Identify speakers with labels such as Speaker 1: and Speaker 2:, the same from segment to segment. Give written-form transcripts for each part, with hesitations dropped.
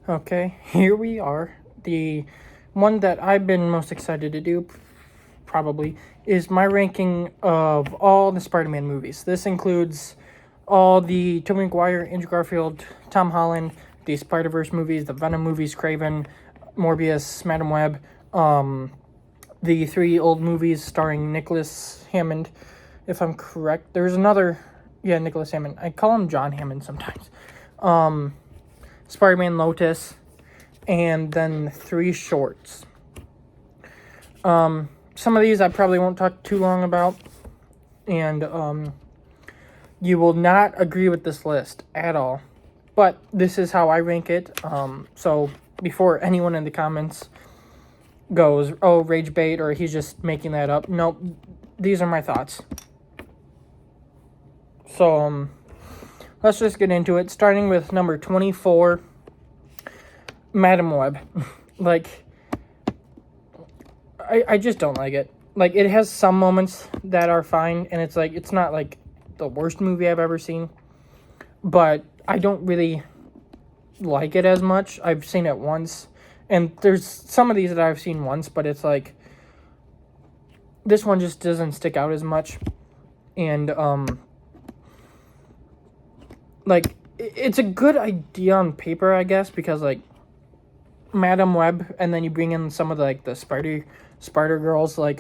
Speaker 1: Okay, here we are. The one that I've been most excited to do, probably, is my ranking of all the Spider-Man movies. This includes all the Tobey Maguire, Andrew Garfield, Tom Holland, the Spider-Verse movies, the Venom movies, Kraven, Morbius, Madam Web, the three old movies starring Nicholas Hammond, if I'm correct. There's another, yeah, Nicholas Hammond. I call him John Hammond sometimes. Spider-Man Lotus, and then three shorts. Some of these I probably won't talk too long about, and you will not agree with this list at all. But this is how I rank it. So before anyone in the comments goes, oh, rage bait, or he's just making that up. Nope, these are my thoughts. So, let's just get into it. Starting with number 24, Madam Web. Like, I just don't like it. Like, it has some moments that are fine, and it's like, it's not like the worst movie I've ever seen, but I don't really like it as much. I've seen it once, and there's some of these that I've seen once, but it's like, this one just doesn't stick out as much, and, like, it's a good idea on paper, I guess, because, like, Madam Web, and then you bring in some of the, like, the Spider Girls, like,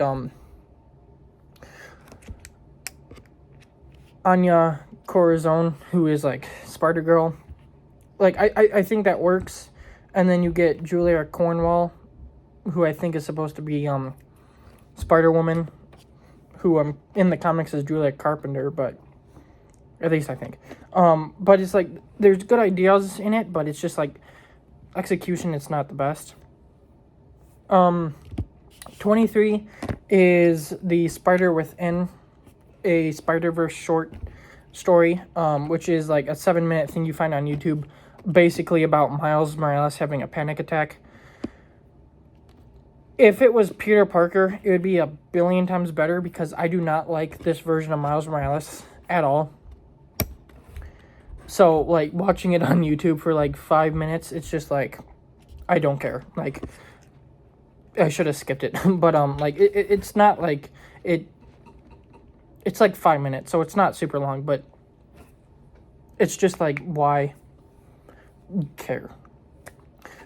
Speaker 1: Anya Corazon, who is, like, Spider Girl. Like, I think that works, and then you get Julia Cornwall, who I think is supposed to be, Spider-Woman, who, in the comics is Julia Carpenter, but at least I think. But it's like, there's good ideas in it, but it's just like, execution, it's not the best. 23 is the Spider Within, a Spider-Verse short story, which is like a 7-minute thing you find on YouTube, basically about Miles Morales having a panic attack. If it was Peter Parker, it would be a billion times better, because I do not like this version of Miles Morales at all. So, like, watching it on YouTube for, like, 5 minutes, it's just, like, I don't care. Like, I should have skipped it. But, like, it's not, like, it's, like, 5 minutes, so it's not super long, but it's just, like, why care?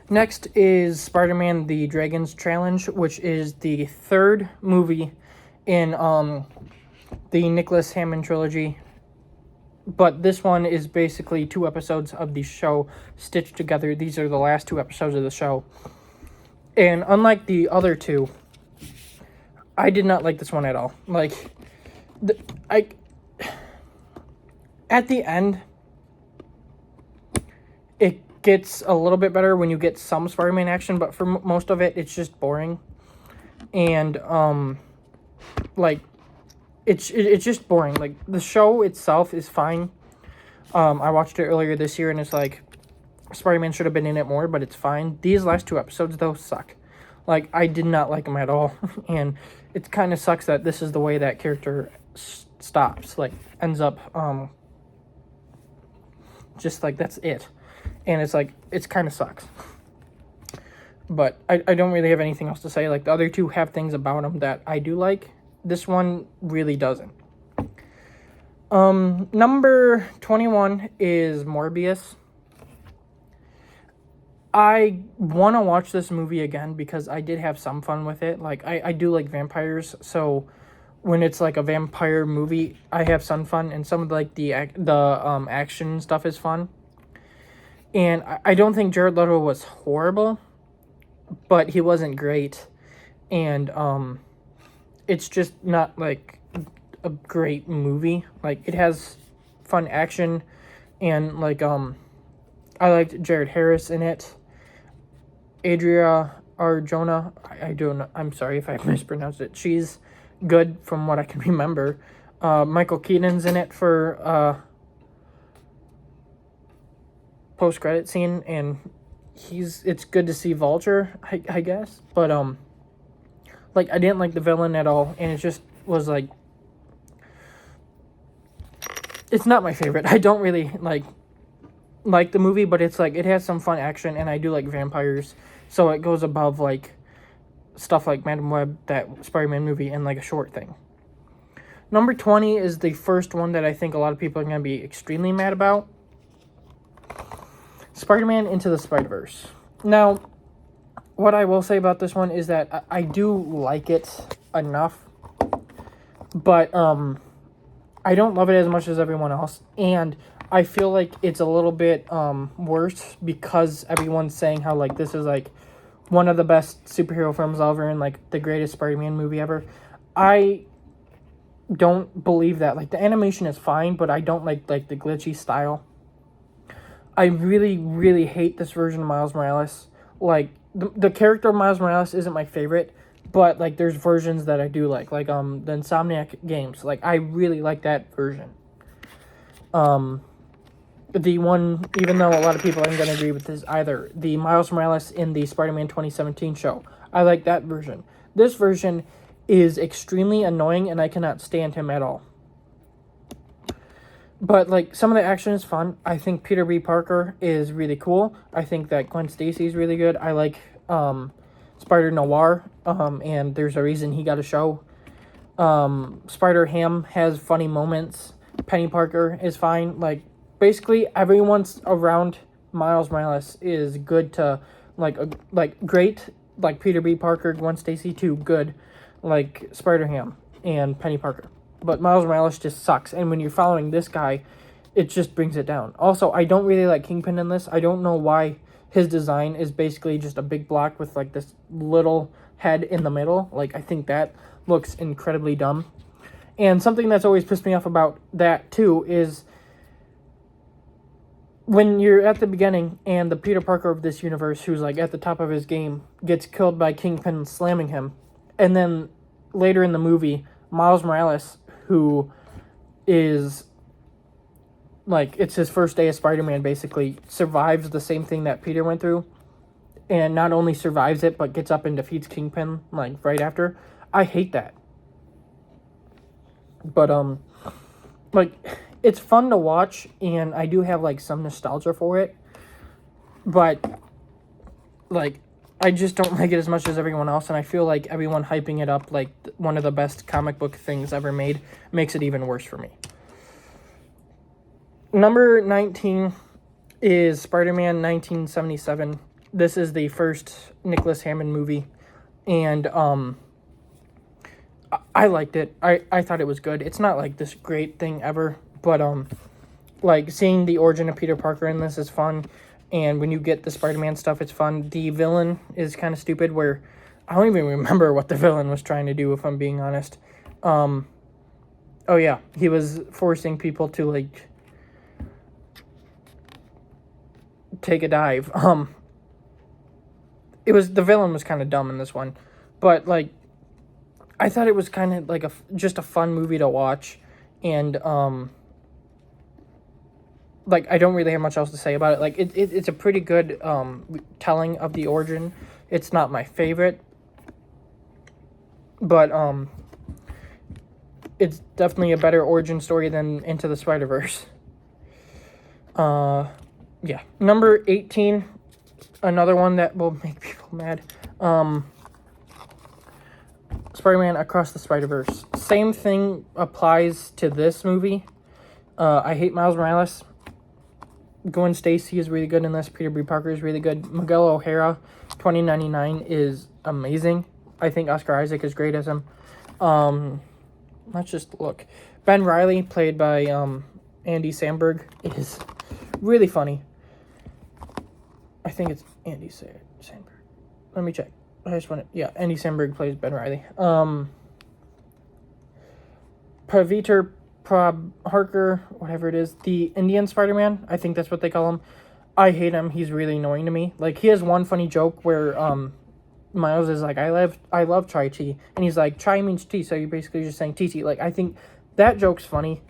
Speaker 1: Next is Spider-Man The Dragon's Challenge, which is the third movie in, the Nicholas Hammond trilogy. But this one is basically 2 episodes of the show stitched together. These are the last 2 episodes of the show. And unlike the other 2, I did not like this one at all. Like, at the end, it gets a little bit better when you get some Spider-Man action, but for most of it, it's just boring. And, like, it's just boring. Like, the show itself is fine. I watched it earlier this year, and it's like, Spider-Man should have been in it more, but it's fine. These last 2 episodes, though, suck. Like, I did not like them at all, and it kind of sucks that this is the way that character stops. Like, ends up, just like, that's it. And it's like, it kind of sucks. But I don't really have anything else to say. Like, the other 2 have things about them that I do like. This one really doesn't. Number 21 is Morbius. I want to watch this movie again because I did have some fun with it. Like, I do like vampires, so when it's like a vampire movie, I have some fun, and some of like the action stuff is fun. And I don't think Jared Leto was horrible, but he wasn't great. And it's just not like a great movie. Like, it has fun action, and like I liked Jared Harris in it. Adria Arjona, I don't know, I'm sorry if I mispronounced it. She's good from what I can remember. Michael Keaton's in it for post-credit scene, and it's good to see Vulture, I guess. But like, I didn't like the villain at all, and it just was like, it's not my favorite. I don't really like like the movie, but it's like it has some fun action, and I do like vampires, so it goes above like stuff like Madam Web, that Spider-Man movie, and like a short thing. Number 20 is the first one that I think a lot of people are going to be extremely mad about. Spider-Man Into the Spider-Verse. Now, what I will say about this one is that I do like it enough, but I don't love it as much as everyone else, and I feel like it's a little bit worse because everyone's saying how like this is like one of the best superhero films ever and like the greatest Spider-Man movie ever. I don't believe that. Like, the animation is fine, but I don't like the glitchy style. I really, really hate this version of Miles Morales. Like, the character of Miles Morales isn't my favorite, but like there's versions that I do like the Insomniac games. Like, I really like that version. The one, even though a lot of people aren't going to agree with this either, the Miles Morales in the Spider-Man 2017 show, I like that version. This version is extremely annoying, and I cannot stand him at all. But, like, some of the action is fun. I think Peter B. Parker is really cool. I think that Gwen Stacy is really good. I like Spider-Noir, and there's a reason he got a show. Spider-Ham has funny moments. Penny Parker is fine. Like, basically, everyone's around Miles Morales is good to, great, like Peter B. Parker, Gwen Stacy, to good, like Spider-Ham and Penny Parker. But Miles Morales just sucks, and when you're following this guy, it just brings it down. Also, I don't really like Kingpin in this. I don't know why his design is basically just a big block with, like, this little head in the middle. Like, I think that looks incredibly dumb. And something that's always pissed me off about that, too, is when you're at the beginning and the Peter Parker of this universe, who's, like, at the top of his game, gets killed by Kingpin slamming him, and then later in the movie, Miles Morales, who is, like, it's his first day as Spider-Man, basically, survives the same thing that Peter went through, and not only survives it, but gets up and defeats Kingpin, like, right after. I hate that. But, like, it's fun to watch, and I do have, like, some nostalgia for it, but, like, I just don't like it as much as everyone else, and I feel like everyone hyping it up like one of the best comic book things ever made makes it even worse for me. Number 19 is Spider-Man 1977. This is the first Nicholas Hammond movie, and I liked it. I thought it was good. It's not like this great thing ever, but like seeing the origin of Peter Parker in this is fun. And when you get the Spider-Man stuff, it's fun. The villain is kind of stupid, where I don't even remember what the villain was trying to do, if I'm being honest. Oh yeah, he was forcing people to, like, take a dive. The villain was kind of dumb in this one, but, like, I thought it was kind of like just a fun movie to watch, and like, I don't really have much else to say about it. Like, it's a pretty good telling of the origin. It's not my favorite, but it's definitely a better origin story than Into the Spider-Verse. Yeah. Number 18, another one that will make people mad. Spider-Man Across the Spider-Verse. Same thing applies to this movie. I hate Miles Morales. Gwen Stacy is really good in this. Peter B. Parker is really good. Miguel O'Hara, 2099, is amazing. I think Oscar Isaac is great as him. Let's just look. Ben Reilly, played by Andy Samberg, is really funny. I think it's Andy Samberg. Let me check. I just want to... Yeah, Andy Samberg plays Ben Reilly. Paviter Harker, whatever it is, the Indian Spider-Man, I think that's what they call him. I hate him. He's really annoying to me. Like, he has one funny joke where Miles is like, I love chai tea, and he's like, chai means tea, so you're basically just saying tea. Like, I think that joke's funny,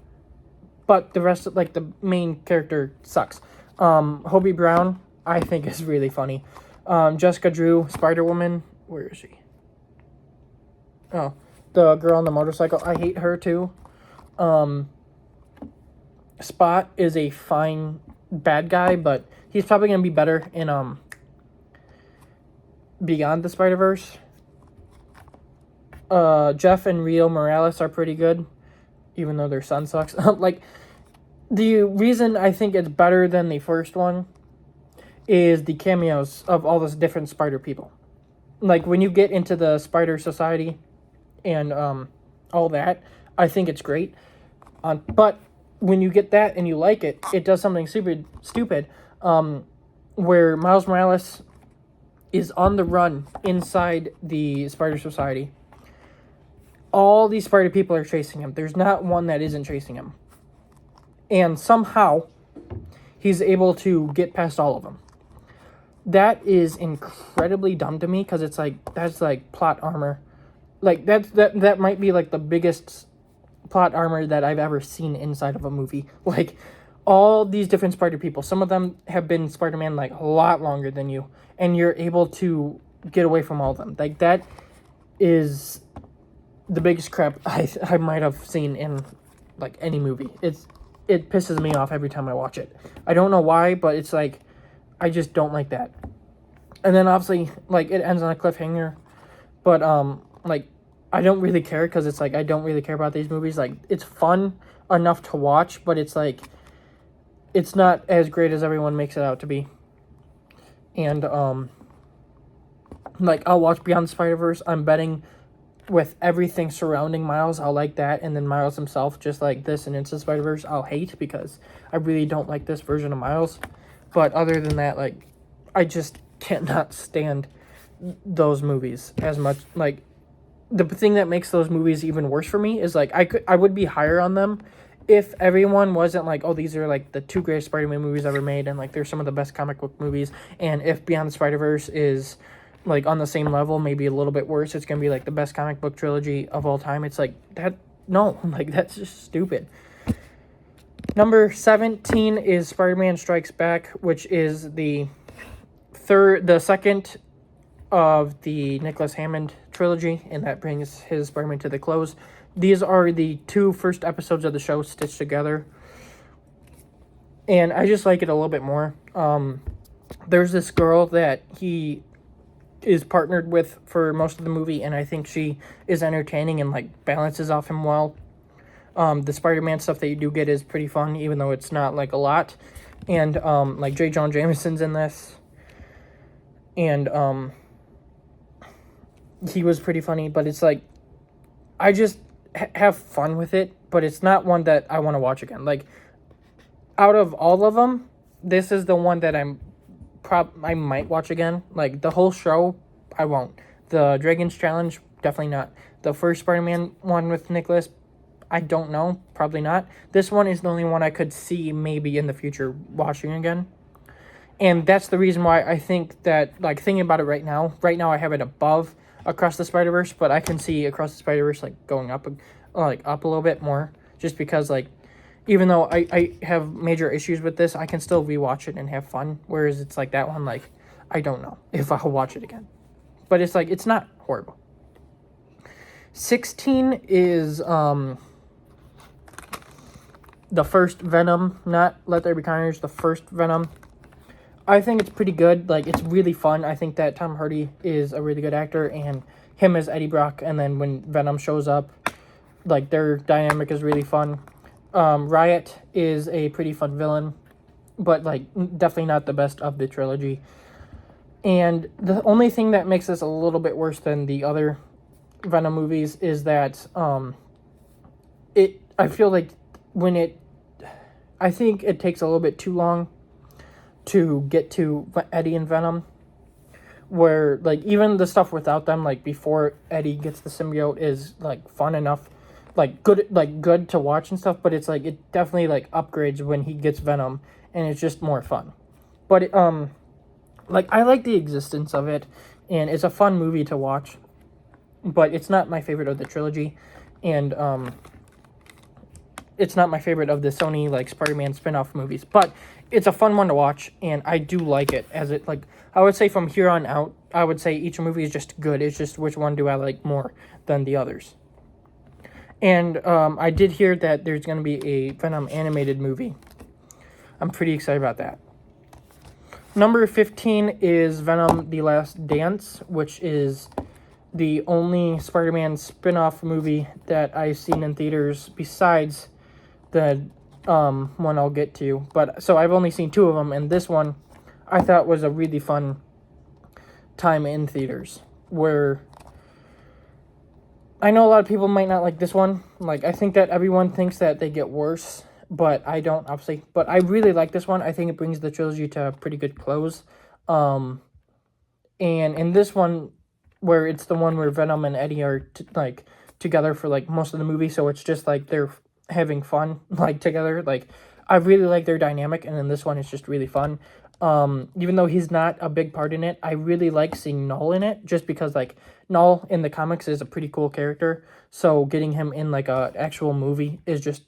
Speaker 1: but the rest of, like, the main character sucks. Hobie Brown, I think, is really funny. Jessica Drew, Spider-Woman, where is she? Oh, the girl on the motorcycle, I hate her too. Spot is a fine bad guy, but he's probably gonna be better in Beyond the Spider-Verse. Jeff and Rio Morales are pretty good, even though their son sucks. Like, the reason I think it's better than the first one is the cameos of all those different spider people. Like, when you get into the Spider Society and all that, I think it's great. But when you get that and you like it, it does something stupid, where Miles Morales is on the run inside the Spider Society. All these spider people are chasing him. There's not one that isn't chasing him. And somehow, he's able to get past all of them. That is incredibly dumb to me, because it's like, that's like plot armor. Like, that might be like the biggest plot armor that I've ever seen inside of a movie. Like, all these different spider people, some of them have been Spider-Man like a lot longer than you, and you're able to get away from all of them. Like, that is the biggest crap I might have seen in like any movie. It pisses me off every time I watch it. I don't know why, but it's like, I just don't like that. And then obviously, like, it ends on a cliffhanger, but like, I don't really care, because it's like, I don't really care about these movies. Like, it's fun enough to watch, but it's like, it's not as great as everyone makes it out to be. And like, I'll watch Beyond the Spider-Verse. I'm betting with everything surrounding Miles, I'll like that, and then Miles himself, just like this and Into the Spider-Verse, I'll hate, because I really don't like this version of Miles. But other than that, like, I just cannot stand those movies as much. Like, the thing that makes those movies even worse for me is, like, I would be higher on them if everyone wasn't like, oh, these are like the 2 greatest Spider-Man movies ever made, and like they're some of the best comic book movies, and if Beyond the Spider-Verse is like on the same level, maybe a little bit worse, it's gonna be like the best comic book trilogy of all time. It's like, that, no, like, that's just stupid. Number 17 is Spider-Man Strikes Back, which is the second of the Nicholas Hammond trilogy, and that brings his Spider-Man to the close. These are the 2 first episodes of the show stitched together, and I just like it a little bit more. There's this girl that he is partnered with for most of the movie, and I think she is entertaining and like balances off him well. The Spider-Man stuff that you do get is pretty fun, even though it's not like a lot. And like J. Jonah Jameson's in this, and he was pretty funny. But it's like, I just have fun with it, but it's not one that I want to watch again. Like, out of all of them, this is the one that I might watch again. Like, the whole show, I won't. The Dragon's Challenge, definitely not. The first Spider-Man one with Nicholas, I don't know, probably not. This one is the only one I could see maybe in the future watching again. And that's the reason why I think that, like, thinking about it right now I have it above Across the Spider-Verse, but I can see Across the Spider-Verse, like, going up a little bit more, just because, like, even though I have major issues with this, I can still rewatch it and have fun, whereas it's like that one, like, I don't know if I'll watch it again. But it's like, it's not horrible. 16 is the first Venom, not Let There Be Carnage, the first Venom. I think it's pretty good. Like, it's really fun. I think that Tom Hardy is a really good actor, and him as Eddie Brock, and then when Venom shows up, like, their dynamic is really fun. Riot is a pretty fun villain, but, like, definitely not the best of the trilogy. And the only thing that makes this a little bit worse than the other Venom movies is that I feel like I think it takes a little bit too long to get to Eddie and Venom, where, like, even the stuff without them, like, before Eddie gets the symbiote is, like, fun enough, like, good to watch and stuff, but it's, like, it definitely, like, upgrades when he gets Venom, and it's just more fun. But, like, I like the existence of it, and it's a fun movie to watch, but it's not my favorite of the trilogy, and, it's not my favorite of the Sony, like, Spider-Man spin-off movies, but it's a fun one to watch, and I do like it, as it, like, I would say from here on out, I would say each movie is just good. It's just which one do I like more than the others. And I did hear that there's going to be a Venom animated movie. I'm pretty excited about that. Number 15 is Venom: The Last Dance, which is the only Spider-Man spin-off movie that I've seen in theaters besides the one I'll get to. But so I've only seen 2 of them, and this one I thought was a really fun time in theaters, where I know a lot of people might not like this one. Like, I think that everyone thinks that they get worse, but I don't, obviously. But I really like this one. I think it brings the trilogy to a pretty good close. And in this one, where it's the one where Venom and Eddie are together for like most of the movie, so it's just like they're having fun like together. Like, I really like their dynamic, and in this one it's just really fun. Even though he's not a big part in it, I really like seeing Null in it, just because like Null in the comics is a pretty cool character, so getting him in like a actual movie is just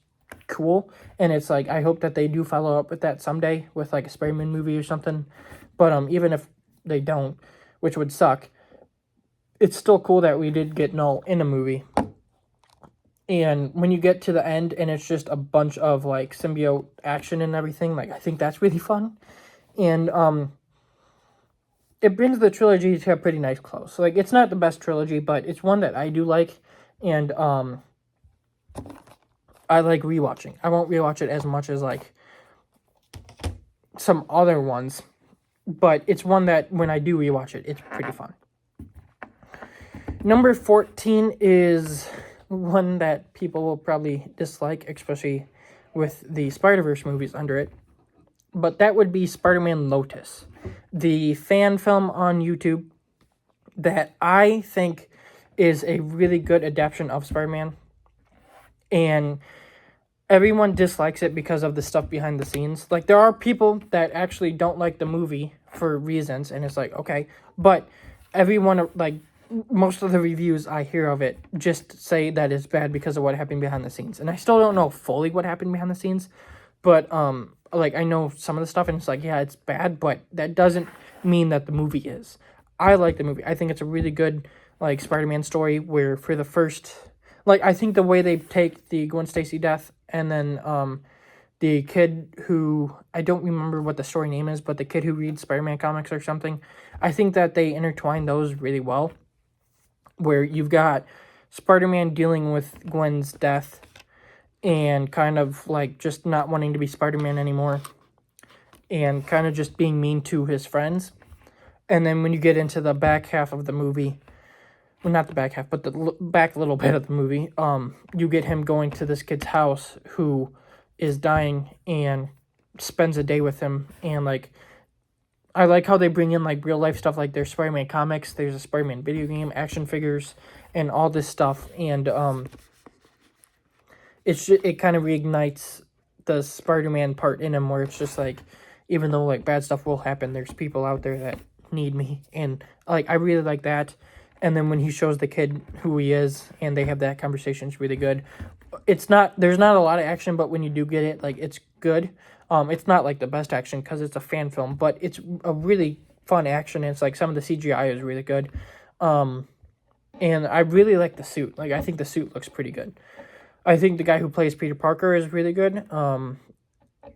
Speaker 1: cool. And it's like, I hope that they do follow up with that someday with like a Spider-Man movie or something. But even if they don't, which would suck, it's still cool that we did get Null in a movie. And when you get to the end and it's just a bunch of like symbiote action and everything, like, I think that's really fun. And it brings the trilogy to a pretty nice close. So, like, it's not the best trilogy, but it's one that I do like. And I like rewatching. I won't rewatch it as much as like some other ones, but it's one that when I do rewatch it, it's pretty fun. Number 14 is one that people will probably dislike, especially with the Spider-Verse movies under it. But that would be Spider-Man Lotus, the fan film on YouTube that I think is a really good adaptation of Spider-Man. And everyone dislikes it because of the stuff behind the scenes. Like, there are people that actually don't like the movie for reasons, and it's like, okay. But everyone, like, most of the reviews I hear of it just say that it's bad because of what happened behind the scenes. And I still don't know fully what happened behind the scenes, but like, I know some of the stuff, and it's like, yeah, it's bad, but that doesn't mean that the movie is. I like the movie. I think it's a really good like Spider-Man story, where for the first, like, I think the way they take the Gwen Stacy death, and then the kid who, I don't remember what the story name is, but the kid who reads Spider-Man comics or something, I think that they intertwine those really well, where you've got Spider-Man dealing with Gwen's death and kind of like just not wanting to be Spider-Man anymore and kind of just being mean to his friends. And then when you get into the back half of the movie, well, not the back half, but the back little bit of the movie, you get him going to this kid's house who is dying and spends a day with him. And like, I like how they bring in like real life stuff, like there's Spider-Man comics, there's a Spider-Man video game, action figures, and all this stuff. And it kind of reignites the Spider-Man part in him, where it's just like, even though like bad stuff will happen, there's people out there that need me. And like, I really like that. And then when he shows the kid who he is and they have that conversation, it's really good. There's not a lot of action, but when you do get it, like, it's good. It's not like the best action because it's a fan film, but it's a really fun action. And it's like some of the CGI is really good. And I really like the suit. Like, I think the suit looks pretty good. I think the guy who plays Peter Parker is really good. And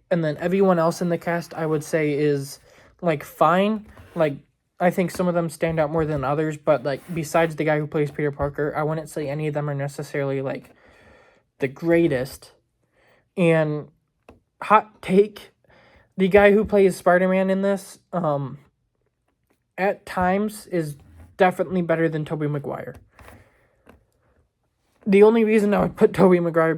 Speaker 1: then everyone else in the cast, I would say, is like fine. Like, I think some of them stand out more than others, but like, besides the guy who plays Peter Parker, I wouldn't say any of them are necessarily like the greatest. And hot take, the guy who plays Spider-Man in this, at times is definitely better than Tobey Maguire. The only reason I would put Tobey Maguire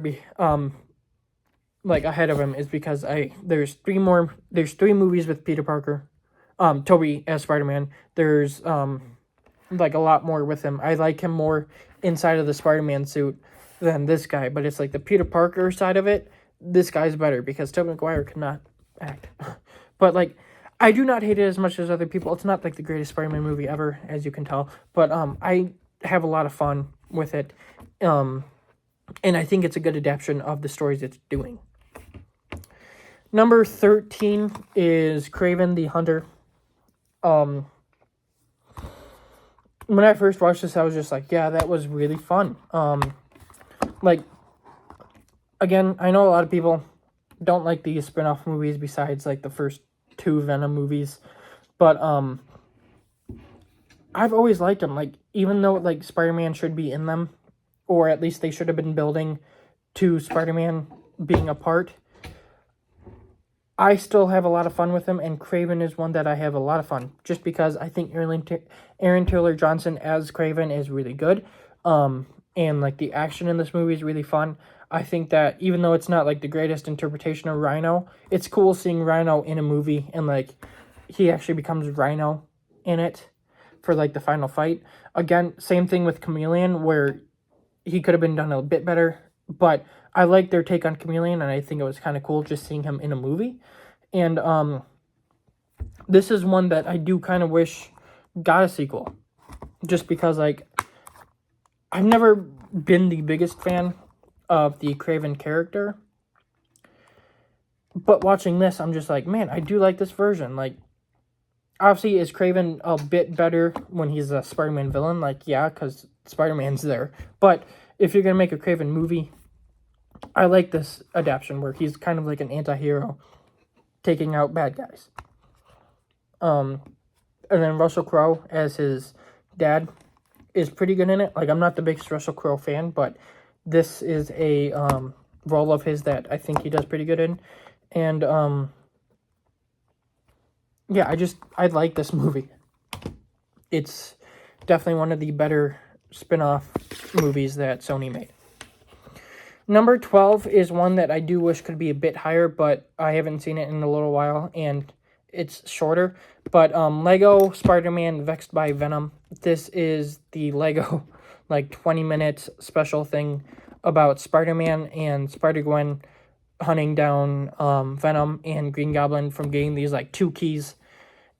Speaker 1: like ahead of him is because there's three movies with Peter Parker. Tobey as Spider-Man. There's like a lot more with him. I like him more inside of the Spider-Man suit than this guy, but it's like the Peter Parker side of it, this guy's better because Tobey Maguire could not act. But like, I do not hate it as much as other people. It's not like the greatest Spider-Man movie ever, as you can tell, but I have a lot of fun with it. And I think it's a good adaptation of the stories it's doing. Number 13 is Kraven the Hunter. When I first watched this, I was just like, yeah, that was really fun. Like, again, I know a lot of people don't like these spin-off movies besides like the first 2 Venom movies. But I've always liked them. Like, even though like Spider-Man should be in them, or at least they should have been building to Spider-Man being a part, I still have a lot of fun with him, and Kraven is one that I have a lot of fun, just because I think Aaron Taylor Johnson as Kraven is really good, and like the action in this movie is really fun. I think that even though it's not like the greatest interpretation of Rhino, it's cool seeing Rhino in a movie, and like he actually becomes Rhino in it for like the final fight. Again, same thing with Chameleon, where he could have been done a bit better, but I like their take on Chameleon, and I think it was kind of cool just seeing him in a movie. And this is one that I do kind of wish got a sequel, just because like I've never been the biggest fan of the Kraven character, but watching this, I'm just like, man, I do like this version. Like, obviously, is Kraven a bit better when he's a Spider-Man villain? Like, yeah, because Spider-Man's there. But if you're going to make a Kraven movie, I like this adaptation where he's kind of like an anti-hero taking out bad guys. And then Russell Crowe as his dad is pretty good in it. Like, I'm not the biggest Russell Crowe fan, but this is a role of his that I think he does pretty good in. And yeah, I like this movie. It's definitely one of the better spin-off movies that Sony made. Number 12 is one that I do wish could be a bit higher, but I haven't seen it in a little while, and it's shorter. But Lego Spider-Man Vexed by Venom. This is the Lego, like, 20-minute special thing about Spider-Man and Spider-Gwen hunting down Venom and Green Goblin from getting these, like, 2 keys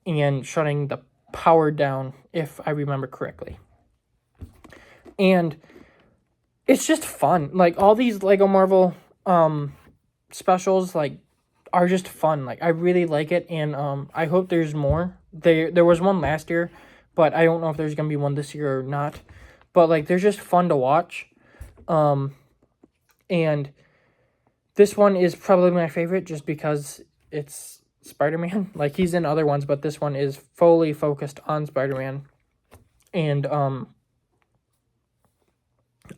Speaker 1: and shutting the power down, if I remember correctly. And it's just fun. Like, all these Lego Marvel specials, like, are just fun. Like, I really like it, and I hope there's more. There was one last year, but I don't know if there's gonna be one this year or not. But, like, they're just fun to watch. And this one is probably my favorite just because it's Spider-Man. Like, he's in other ones, but this one is fully focused on Spider-Man. And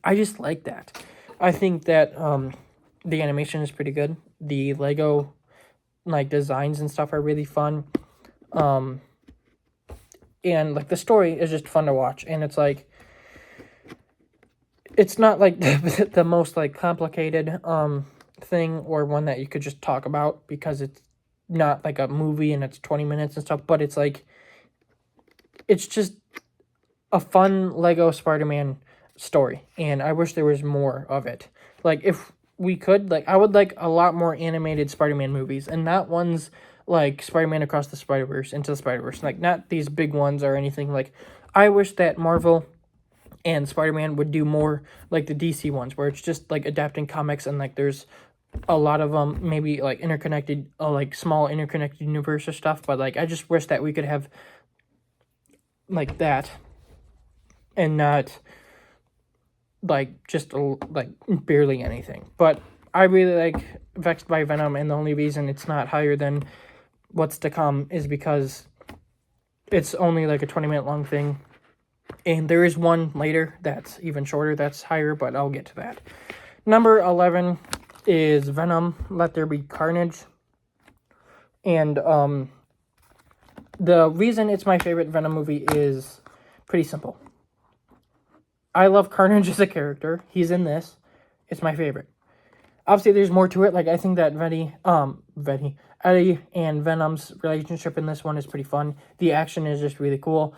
Speaker 1: I just like that. I think that the animation is pretty good. The Lego, like, designs and stuff are really fun. And, like, the story is just fun to watch. And it's, like, it's not, like, the most, like, complicated thing or one that you could just talk about because it's not, like, a movie and it's 20 minutes and stuff. But it's, like, it's just a fun Lego Spider-Man story, and I wish there was more of it. Like, if we could, like, I would like a lot more animated Spider-Man movies, and not ones like Spider-Man Across the Spider-Verse, Into the Spider-Verse, like, not these big ones or anything. Like, I wish that Marvel and Spider-Man would do more like the DC ones, where it's just, like, adapting comics, and, like, there's a lot of them, maybe, like, interconnected, like, small interconnected universe or stuff, but, like, I just wish that we could have, like, that, and not like, just, like, barely anything. But I really like Vexed by Venom, and the only reason it's not higher than what's to come is because it's only, like, a 20-minute long thing. And there is one later that's even shorter that's higher, but I'll get to that. Number 11 is Venom, Let There Be Carnage. And the reason it's my favorite Venom movie is pretty simple. I love Carnage as a character. He's in this. It's my favorite. Obviously, there's more to it. Like, I think that Eddie and Venom's relationship in this one is pretty fun. The action is just really cool.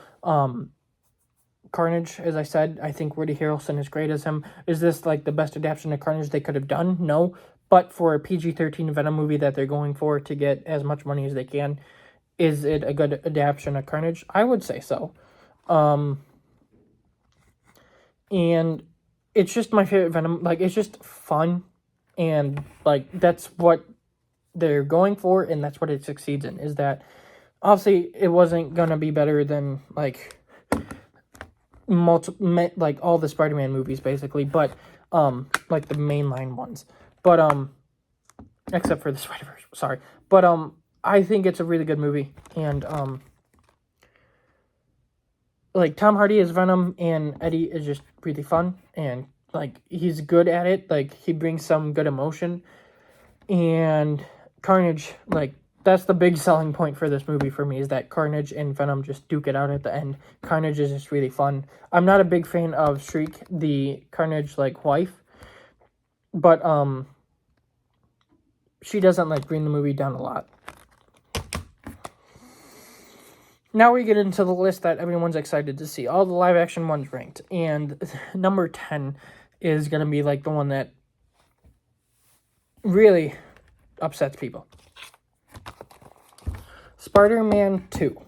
Speaker 1: Carnage, as I said, I think Woody Harrelson is great as him. Is this, like, the best adaptation of Carnage they could have done? No. But for a PG-13 Venom movie that they're going for to get as much money as they can, is it a good adaptation of Carnage? I would say so. And it's just my favorite Venom. Like, it's just fun. And, like, that's what they're going for. And that's what it succeeds in. Is that, obviously, it wasn't going to be better than, like, like, all the Spider-Man movies, basically. But, like, the mainline ones. But, except for the Spider-Verse. Sorry, but I think it's a really good movie, and like Tom Hardy as Venom and Eddie is just really fun, and like he's good at it. Like he brings some good emotion, and Carnage, like that's the big selling point for this movie for me, is that Carnage and Venom just duke it out at the end. Carnage is just really fun. I'm not a big fan of Shriek, the Carnage like wife, but she doesn't like bring the movie down a lot. Now we get into the list that everyone's excited to see. All the live action ones ranked. And number 10 is going to be like the one that really upsets people. Spider-Man 2.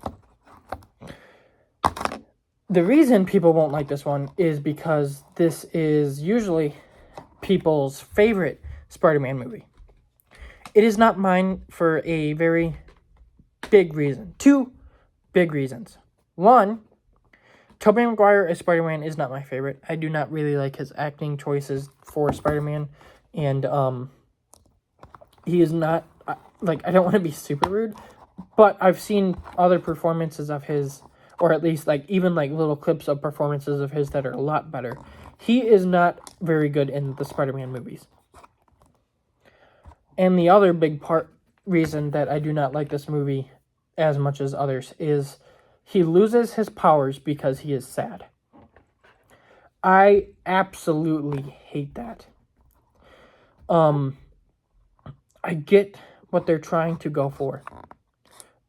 Speaker 1: The reason people won't like this one is because this is usually people's favorite Spider-Man movie. It is not mine for a very big reason. Two big reasons. One, Tobey Maguire as Spider-Man is not my favorite. I do not really like his acting choices for Spider-Man. And he is not, like, I don't want to be super rude, but I've seen other performances of his, or at least like even like little clips of performances of his that are a lot better. He is not very good in the Spider-Man movies. And the other big reason that I do not like this movie as much as others is he loses his powers because he is sad. I absolutely hate that. I get what they're trying to go for.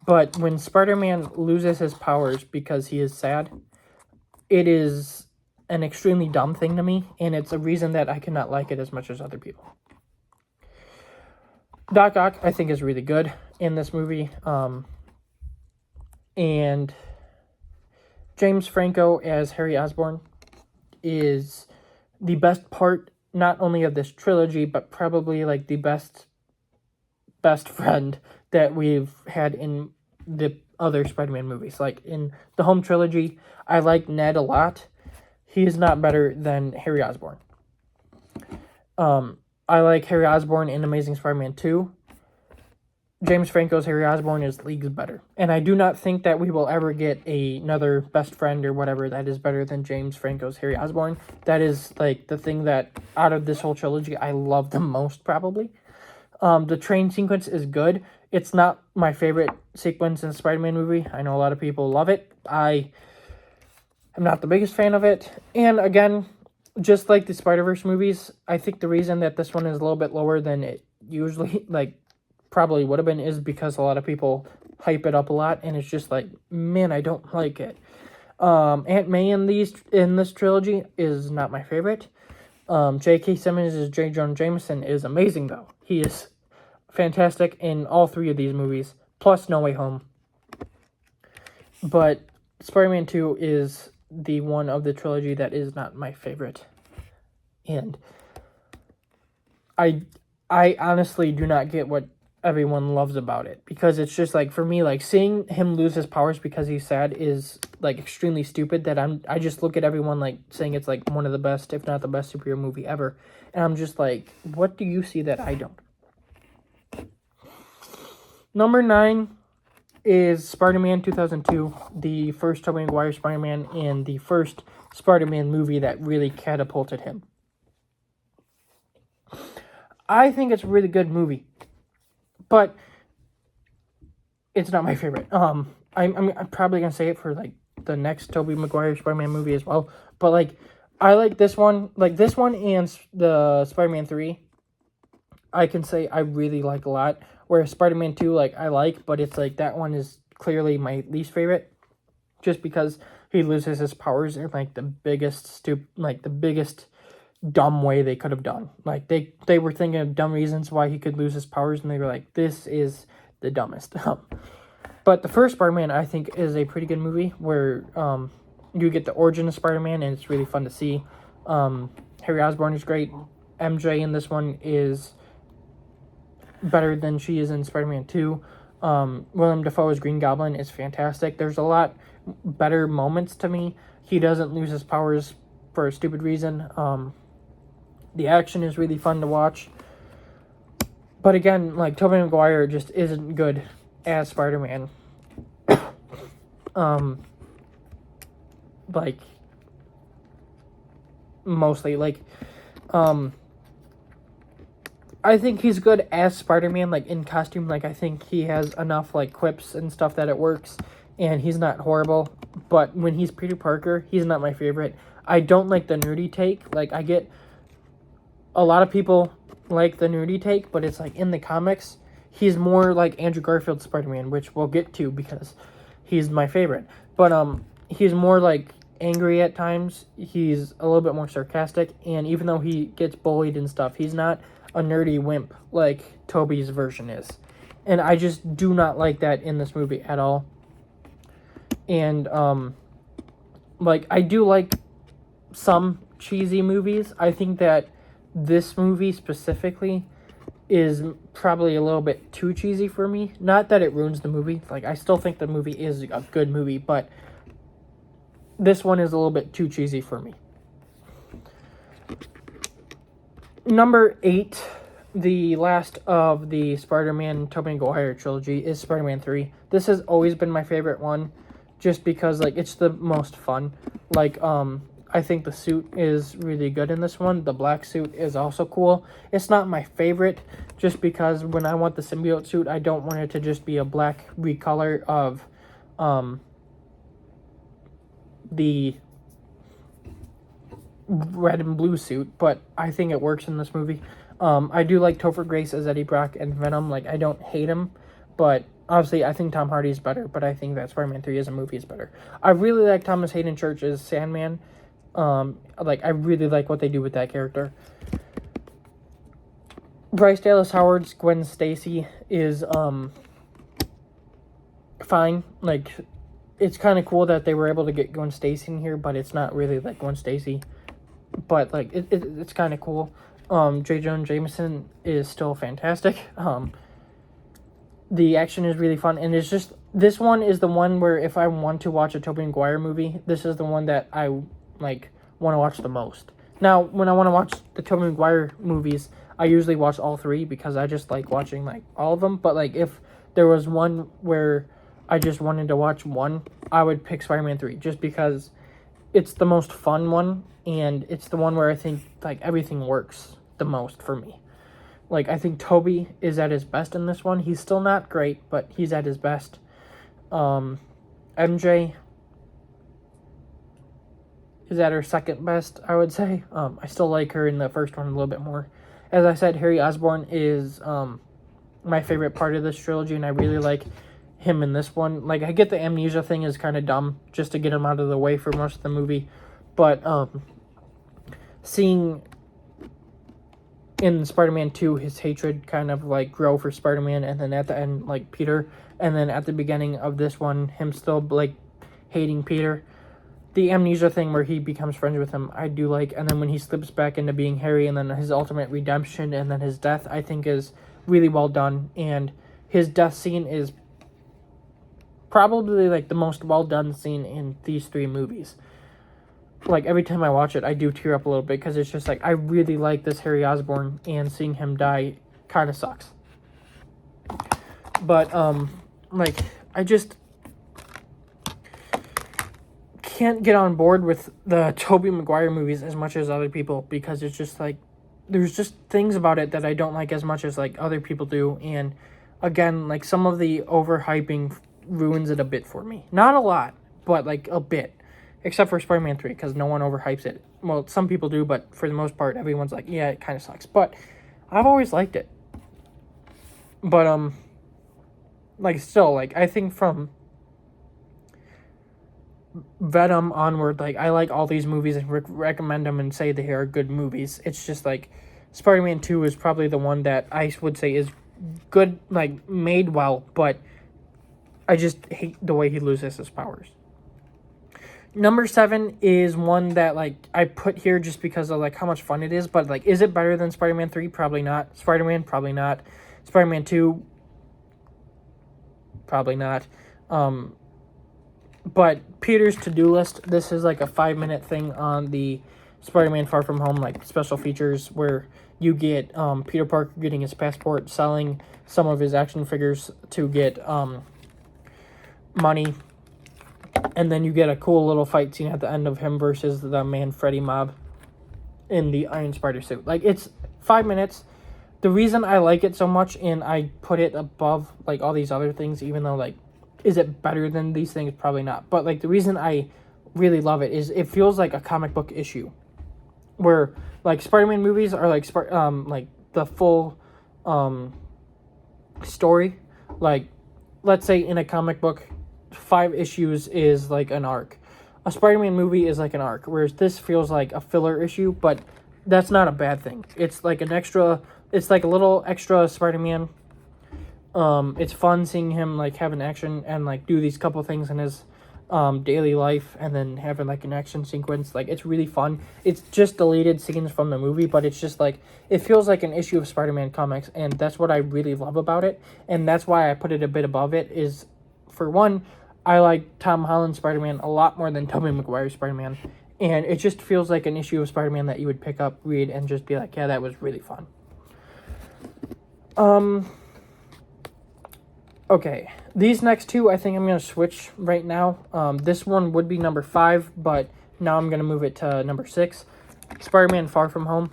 Speaker 1: But when Spider-Man loses his powers because he is sad, it is an extremely dumb thing to me, and it's a reason that I cannot like it as much as other people. Doc Ock, I think, is really good in this movie. And James Franco as Harry Osborn is the best part, not only of this trilogy, but probably like the best friend that we've had in the other Spider-Man movies. Like in the Home trilogy, I like Ned a lot. He is not better than Harry Osborn. I like Harry Osborn in Amazing Spider-Man 2. James Franco's Harry Osborn is leagues better. And I do not think that we will ever get another best friend or whatever that is better than James Franco's Harry Osborn. That is like the thing that out of this whole trilogy I love the most probably. The train sequence is good. It's not my favorite sequence in the Spider-Man movie. I know a lot of people love it. I am not the biggest fan of it. And again, just like the Spider-Verse movies, I think the reason that this one is a little bit lower than it usually probably would have been is because a lot of people hype it up a lot, and it's just like, man, I don't like it. Aunt May in this trilogy is not my favorite. J.K. Simmons as J. Jonah Jameson is amazing, though. He is fantastic in all three of these movies, plus No Way Home. But Spider-Man 2 is the one of the trilogy that is not my favorite. And I honestly do not get what everyone loves about it, because it's just like, for me, like seeing him lose his powers because he's sad is like extremely stupid. That I just look at everyone like saying it's like one of the best, if not the best superhero movie ever, and I'm just like, what do you see that I don't? Number 9 is Spider-Man 2002, the first Tobey Maguire Spider-Man and the first Spider-Man movie that really catapulted him. I think it's a really good movie, but it's not my favorite. I'm probably gonna say it for like the next Tobey Maguire Spider-Man movie as well, but like I like this one and the Spider-Man 3. I can say I really like a lot. Whereas Spider-Man 2, like, I like, but it's like that one is clearly my least favorite, just because he loses his powers in like the biggest dumb way they could have done. Like they were thinking of dumb reasons why he could lose his powers, and they were like, this is the dumbest. But the first Spider-Man, I think, is a pretty good movie where you get the origin of Spider-Man, and it's really fun to see. Harry Osborn is great. MJ in this one is better than she is in Spider-Man 2. Willem Dafoe's Green Goblin is fantastic. There's a lot better moments to me. He doesn't lose his powers for a stupid reason. The action is really fun to watch. But again, like, Tobey Maguire just isn't good as Spider-Man. Like, mostly, like, I think he's good as Spider-Man, like, in costume. Like, I think he has enough, like, quips and stuff that it works, and he's not horrible. But when he's Peter Parker, he's not my favorite. I don't like the nerdy take. Like, I get a lot of people like the nerdy take, but it's like in the comics, he's more like Andrew Garfield's Spider-Man, which we'll get to because he's my favorite. But he's more like angry at times. He's a little bit more sarcastic, and even though he gets bullied and stuff, he's not a nerdy wimp like Tobey's version is. And I just do not like that in this movie at all. And like, I do like some cheesy movies. I think that this movie specifically is probably a little bit too cheesy for me. Not that it ruins the movie. Like, I still think the movie is a good movie, but this one is a little bit too cheesy for me. Number 8, the last of the Spider-Man Tobey Maguire trilogy, is Spider-Man 3. This has always been my favorite one, just because, like, it's the most fun. Like, I think the suit is really good in this one. The black suit is also cool. It's not my favorite, just because when I want the symbiote suit, I don't want it to just be a black recolor of the red and blue suit, but I think it works in this movie. I do like Topher Grace as Eddie Brock and Venom. Like, I don't hate him, but obviously I think Tom Hardy's better, but I think that Spider-Man 3 as a movie is better. I really like Thomas Hayden Church as Sandman. Like, I really like what they do with that character. Bryce Dallas Howard's Gwen Stacy is fine. Like, it's kind of cool that they were able to get Gwen Stacy in here, but it's not really like Gwen Stacy. But like, it's kind of cool. J. Jonah Jameson is still fantastic. The action is really fun, and it's just, this one is the one where if I want to watch a Tobey Maguire movie, this is the one that I like want to watch the most. Now, when I want to watch the Tobey Maguire movies, I usually watch all 3 because I just like watching like all of them. But like, if there was one where I just wanted to watch one, I would pick Spider-Man 3, just because it's the most fun one, and it's the one where I think like everything works the most for me. Like, I think Tobey is at his best in this one. He's still not great, but he's at his best. MJ is at her second best, I would say. I still like her in the first one a little bit more. As I said, Harry Osborn is my favorite part of this trilogy, and I really like him in this one. Like, I get the amnesia thing is kind of dumb, just to get him out of the way for most of the movie. But seeing in Spider-Man 2 his hatred kind of like grow for Spider-Man, and then at the end like Peter, and then at the beginning of this one him still like hating Peter, the amnesia thing where he becomes friends with him, I do like. And then when he slips back into being Harry, and then his ultimate redemption, and then his death, I think is really well done. And his death scene is probably like the most well done scene in these 3 movies. Like, every time I watch it, I do tear up a little bit, because it's just like, I really like this Harry Osborn, and seeing him die kind of sucks. But like, I just can't get on board with the Tobey Maguire movies as much as other people, because it's just like, there's just things about it that I don't like as much as like other people do. And again, like, some of the overhyping ruins it a bit for me. Not a lot, but like a bit. Except for Spider-Man 3, because no one overhypes it. Well, some people do, but for the most part, everyone's like, yeah, it kind of sucks. But I've always liked it. But, like, still, like, I think from Venom onward, like, I like all these movies and recommend them and say they are good movies. It's just, like, Spider-Man 2 is probably the one that I would say is good, like, made well, but I just hate the way he loses his powers. Number 7 is one that, like, I put here just because of, like, how much fun it is. But, like, is it better than Spider-Man 3? Probably not. Spider-Man? Probably not. Spider-Man 2? Probably not. But Peter's to-do list, this is, like, a 5-minute thing on the Spider-Man Far From Home, like, special features where you get Peter Parker getting his passport, selling some of his action figures to get money, and then you get a cool little fight scene at the end of him versus the Manfredi mob in the Iron Spider suit. Like, it's 5 minutes. The reason I like it so much and I put it above, like, all these other things, even though, like, is it better than these things? Probably not. But, like, the reason I really love it is it feels like a comic book issue. Where, like, Spider-Man movies are, like, the full, story. Like, let's say in a comic book, 5 issues is, like, an arc. A Spider-Man movie is like an arc, whereas this feels like a filler issue, but that's not a bad thing. It's like it's like a little extra Spider-Man. It's fun seeing him, like, have an action and, like, do these couple things in his daily life, and then having, like, an action sequence. Like, it's really fun. It's just deleted scenes from the movie, but it's just, like, it feels like an issue of Spider-Man comics, and that's what I really love about it, and that's why I put it a bit above it, is, for one, I like Tom Holland's Spider-Man a lot more than Tobey Maguire's Spider-Man, and it just feels like an issue of Spider-Man that you would pick up, read, and just be like, yeah, that was really fun. Okay, these next two, I think I'm going to switch right now. This one would be number 5, but now I'm going to move it to number 6. Spider-Man Far From Home.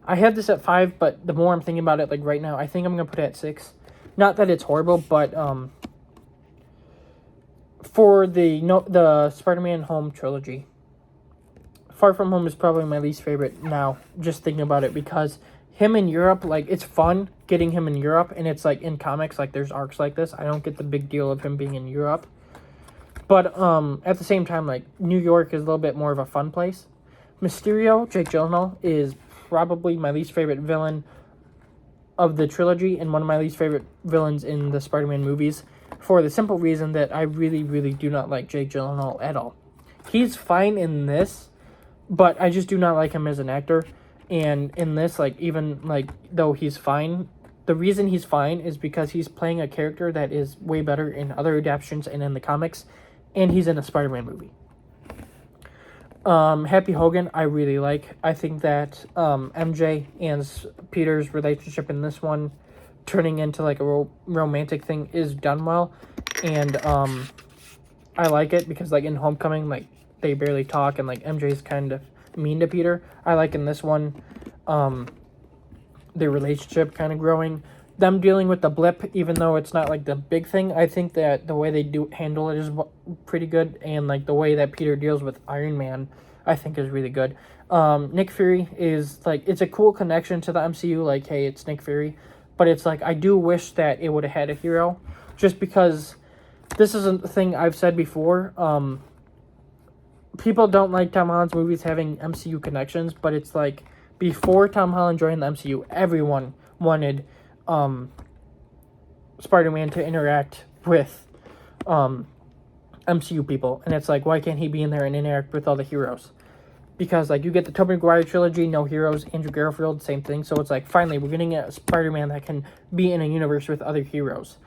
Speaker 1: I had this at 5, but the more I'm thinking about it, like, right now, I think I'm going to put it at 6. Not that it's horrible, but for the Spider-Man Home trilogy, Far From Home is probably my least favorite now, just thinking about it, because him in Europe, like, it's fun getting him in Europe, and it's, like, in comics, like, there's arcs like this. I don't get the big deal of him being in Europe. But, at the same time, like, New York is a little bit more of a fun place. Mysterio, Jake Gyllenhaal, is probably my least favorite villain of the trilogy, and one of my least favorite villains in the Spider-Man movies, for the simple reason that I really, really do not like Jake Gyllenhaal at all. He's fine in this, but I just do not like him as an actor. And in this, like, even, like, though he's fine, the reason he's fine is because he's playing a character that is way better in other adaptations and in the comics, and he's in a Spider-Man movie. Happy Hogan, I really like. I think that MJ and Peter's relationship in this one, turning into, like, a romantic thing, is done well. And I like it because, like, in Homecoming, like, they barely talk, and, like, MJ's kind of mean to Peter. I like in this one, their relationship kind of growing. Them dealing with the blip, even though it's not, like, the big thing, I think that the way they do handle it is pretty good, and, like, the way that Peter deals with Iron Man, I think is really good. Nick Fury is, like, it's a cool connection to the MCU, like, hey, it's Nick Fury, but it's, like, I do wish that it would have had a hero, just because this is a thing I've said before. People don't like Tom Holland's movies having MCU connections, but it's, like, before Tom Holland joined the MCU, everyone wanted Spider-Man to interact with MCU people, and it's like, why can't he be in there and interact with all the heroes? Because, like, you get the Tobey Maguire trilogy, no heroes. Andrew Garfield, same thing. So it's like, finally, we're getting a Spider-Man that can be in a universe with other heroes.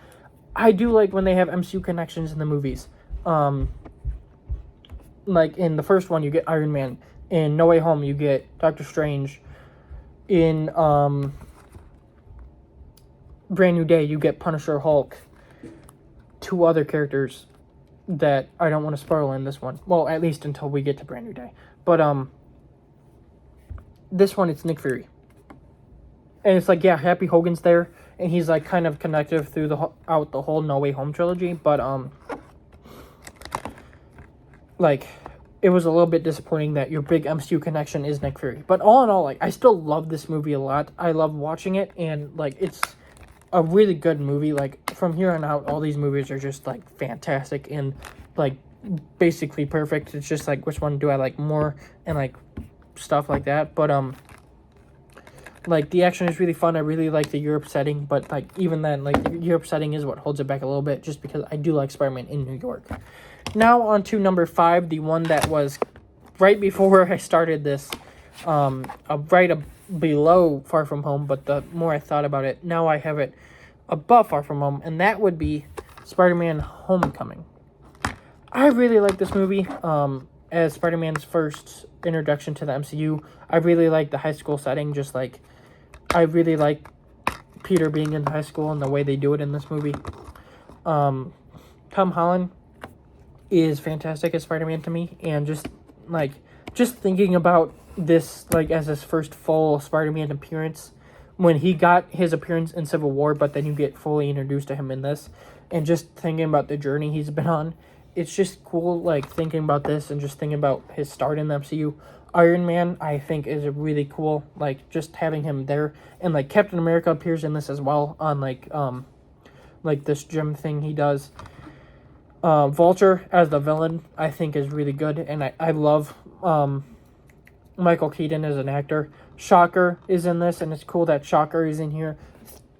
Speaker 1: I do like when they have MCU connections in the movies. Like, in the first one, you get Iron Man. In No Way Home, you get Doctor Strange. In Brand New Day, you get Punisher, Hulk. 2 other characters that I don't want to spoil in this one. Well, at least until we get to Brand New Day. But, this one, it's Nick Fury. And it's like, yeah, Happy Hogan's there, and he's, like, kind of connective throughout the whole No Way Home trilogy, but, like, it was a little bit disappointing that your big MCU connection is Nick Fury. But all in all, like, I still love this movie a lot. I love watching it, and, like, it's a really good movie. Like, from here on out, all these movies are just, like, fantastic and, like, basically perfect. It's just, like, which one do I like more, and, like, stuff like that. But, like, the action is really fun. I really like the Europe setting, but, like, even then, like, the Europe setting is what holds it back a little bit, just because I do like Spider-Man in New York. Now on to number 5, the one that was right before I started this, below Far From Home, but the more I thought about it, now I have it above Far From Home, and that would be Spider-Man Homecoming. I really like this movie. as Spider-Man's first introduction to the MCU, I really like the high school setting. Just like, I really like Peter being in high school and the way they do it in this movie. Tom Holland is fantastic as Spider-Man to me, and just thinking about this like as his first full Spider-Man appearance, when he got his appearance in Civil War, but then you get fully introduced to him in this, and just thinking about the journey he's been on, it's just cool, like, thinking about this and just thinking about his start in the MCU. Iron Man, I think, is a really cool, like, just having him there, and, like, Captain America appears in this as well, on, like, this gym thing he does. Vulture as the villain, I think, is really good, and I love, Michael Keaton as an actor. Shocker is in this, and it's cool that Shocker is in here.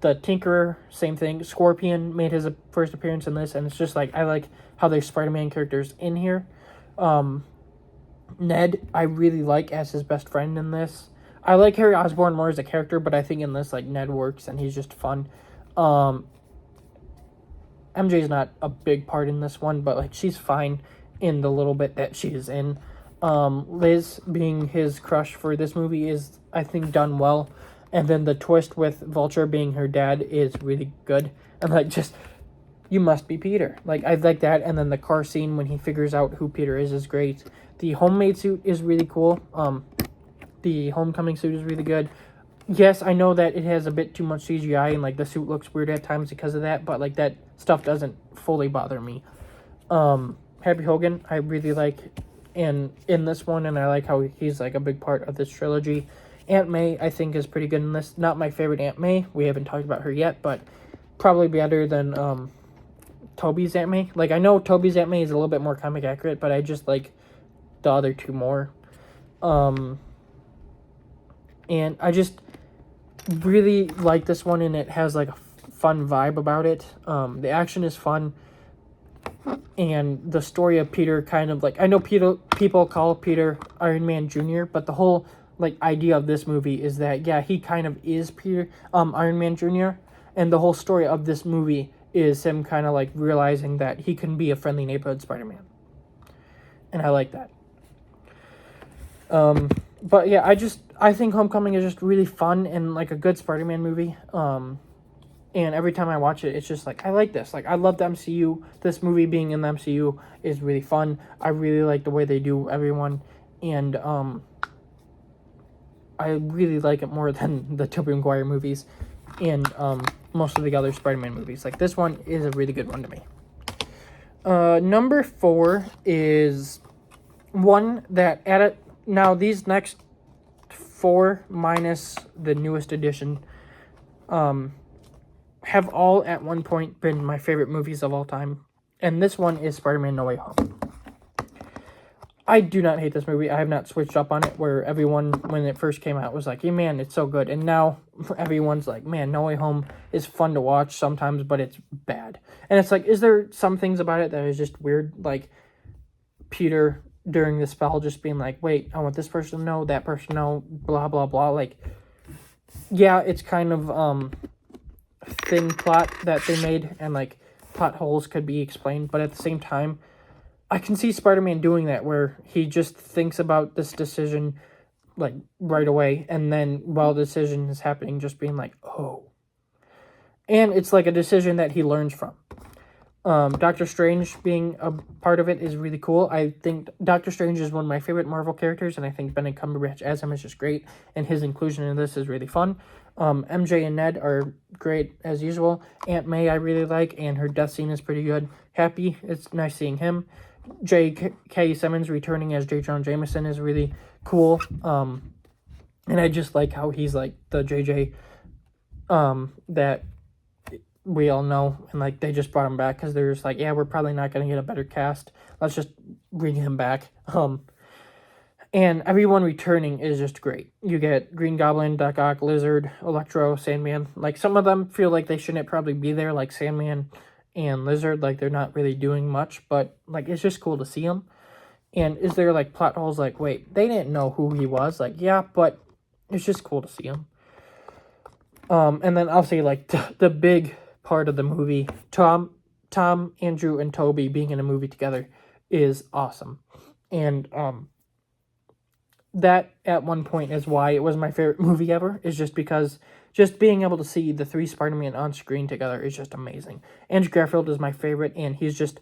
Speaker 1: The Tinkerer, same thing. Scorpion made his first appearance in this, and it's just like, I like how there's Spider-Man characters in here. Ned, I really like as his best friend in this. I like Harry Osborn more as a character, but I think in this, like, Ned works, and he's just fun. MJ's not a big part in this one, but, like, she's fine in the little bit that she is in. Liz being his crush for this movie is, I think, done well. And then the twist with Vulture being her dad is really good. And, like, just, you must be Peter. Like, I like that. And then the car scene when he figures out who Peter is great. The homemade suit is really cool. The homecoming suit is really good. Yes, I know that it has a bit too much CGI and, like, the suit looks weird at times because of that. But, like, that stuff doesn't fully bother me. Happy Hogan, I really like in this one. And I like how he's, like, a big part of this trilogy. Aunt May, I think, is pretty good in this. Not my favorite Aunt May. We haven't talked about her yet, but probably better than Toby's Aunt May. Like, I know Toby's Aunt May is a little bit more comic accurate, but I just like the other two more. And I just really like this one, and it has, like, a fun vibe about it. The action is fun, and the story of Peter kind of, like, I know people call Peter Iron Man Jr., but the whole, like, idea of this movie is that, yeah, he kind of is Peter, Iron Man Jr., and the whole story of this movie is him kind of, like, realizing that he can be a friendly neighborhood Spider-Man. And I like that. But, yeah, I think Homecoming is just really fun and, like, a good Spider-Man movie. And every time I watch it, it's just, like, I like this. Like, I love the MCU. This movie being in the MCU is really fun. I really like the way they do everyone. And, I really like it more than the Tobey Maguire movies and most of the other Spider-Man movies. Like, this one is a really good one to me. Number 4 is one that now these next 4 minus the newest edition have all at one point been my favorite movies of all time. And this one is Spider-Man No Way Home. I do not hate this movie. I have not switched up on it, where everyone, when it first came out, was like, yeah, man, it's so good. And now everyone's like, man, No Way Home is fun to watch sometimes, but it's bad. And it's like, is there some things about it that is just weird? Like, Peter, during the spell, just being like, wait, I want this person to know, that person to know, blah, blah, blah. Like, yeah, it's kind of thin plot that they made, and, like, plot holes could be explained. But at the same time, I can see Spider-Man doing that, where he just thinks about this decision, like, right away, and then while the decision is happening, just being like, oh. And it's, like, a decision that he learns from. Doctor Strange being a part of it is really cool. I think Doctor Strange is one of my favorite Marvel characters, and I think Benedict Cumberbatch as him is just great, and his inclusion in this is really fun. MJ and Ned are great as usual. Aunt May I really like, and her death scene is pretty good. Happy, it's nice seeing him. J.K. Simmons returning as J. Jonah Jameson is really cool. And I just like how he's, like, the JJ that we all know. And, like, they just brought him back because they're just like, yeah, we're probably not going to get a better cast. Let's just bring him back. And everyone returning is just great. You get Green Goblin, Doc Ock, Lizard, Electro, Sandman. Like, some of them feel like they shouldn't probably be there, like Sandman and Lizard. Like, they're not really doing much, but, like, it's just cool to see them. And is there, like, plot holes like, wait, they didn't know who he was? Like, yeah, but it's just cool to see him. And then I'll say, like, the big part of the movie, Tom, Andrew, and Toby being in a movie together is awesome. And that at one point is why it was my favorite movie ever, is just because just being able to see the three Spider-Man on screen together is just amazing. Andrew Garfield is my favorite, and he's just,